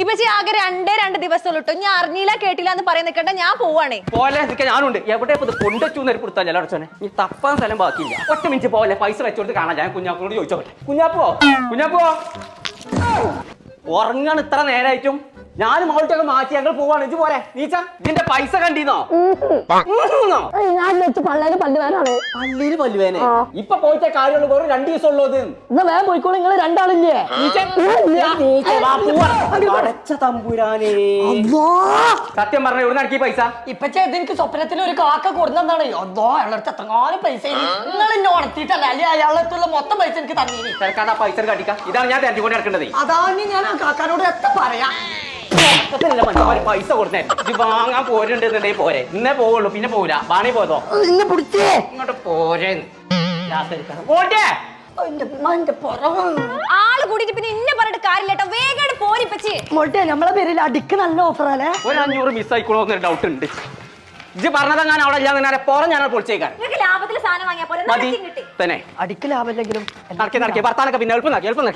ഇപ്പച്ചി ആകെ രണ്ട് ദിവസം ഇട്ടു. ഞാൻ അറിഞ്ഞില്ല കേട്ടില്ല എന്ന് പറയാൻ നിൽക്കണ്ട, ഞാൻ പോവാണേ. പോലെ ഞാനുണ്ട്. എവിടെ കൊണ്ടുവച്ചു കൊടുത്താ ചിലടച്ചോനെ നീ തപ്പാൻ സ്ഥലം ബാക്കിയില്ല. ഒറ്റ മിനിറ്റ് പോലെ പൈസ വെച്ചോടുത്ത് കാണാൻ ഞാൻ കുഞ്ഞാപ്പിനോട് ചോദിച്ചോട്ടെ. കുഞ്ഞാപ്പോ ഉറങ്ങാണ് ഇത്ര നേരമായിട്ടും. ഞാനും അവൾക്കൊക്കെ മാറ്റി ഞങ്ങൾ പോവാണ്. ഇഞ്ചു പോരെ നീച്ച ഇതിന്റെ പൈസ കണ്ടീന്നോ? പള്ളിയില് പല്ലുവേനാണ്. പള്ളിയില് പല്ലുവേനെ ഇപ്പൊ പോയിട്ട കാര്യമുള്ളൂ. വെറും 2 ദിവസം ഉള്ളത്. എന്നാ വേഗം പോയിക്കോളൂ. നിങ്ങൾ രണ്ടാളില്ലേ? അടച്ച തമ്പുരാനേ, സത്യം പറഞ്ഞ എവിടെ നടക്കി പൈസ? ഇപ്പൊ എനിക്ക് സ്വപ്നത്തിൽ ഒരു കാക്ക കൊടുന്നതാണ്. അതോ അയാളടുത്ത് എത്രങ്ങാനും പൈസ നിങ്ങൾ എന്നെ ഉണർത്തിയിട്ടല്ല അല്ലെ അയാളത്തുള്ള മൊത്തം പൈസ എനിക്ക് തന്നീനി. തിരക്കാതെ ആ പൈസ കടിക്കാം. ഇതാണ് ഞാൻ തെരഞ്ഞുകൊണ്ട് നടക്കേണ്ടത്. അതാണ് ഞാൻ ആ കാക്കാനോട് എത്ര പറയാ. മനുഷ്യന്മാര് പൈസ കൊടുത്തേ ഇത് വാങ്ങാൻ പോരുന്നുണ്ടെന്നുണ്ടെങ്കിൽ പോരെ. ഇന്നേ പോവുള്ളൂ, പിന്നെ പോവില്ല. വാണി പോയതോ ഇങ്ങോട്ട് പോരെ. ആള് കൂടിയിട്ട് പിന്നെ ഇന്നെ പറഞ്ഞിട്ട് കാര്യമില്ല. വേഗം പോരിപ്പച്ചി. മോട്ടെ നമ്മളെ പേരിൽ അടിക്ക് നല്ല ഓഫറല്ലേ? ഒരു 500 മിസ് ആയിക്കോളൂന്നൊരു ഡൗട്ട് ഉണ്ട്. ഇജ്ജ് പറഞ്ഞതെങ്ങാൻ അവിടെ ഇല്ലാതെ പുറം ഞാൻ പൊളിച്ചേക്കാൻ ലാഭത്തിൽ സാധനം വാങ്ങിയാ പോലെ തന്നെ അടിക്ക് ലാഭമില്ലെങ്കിലും നടക്കി ഭർത്താനൊക്കെ പിന്നെ എളുപ്പം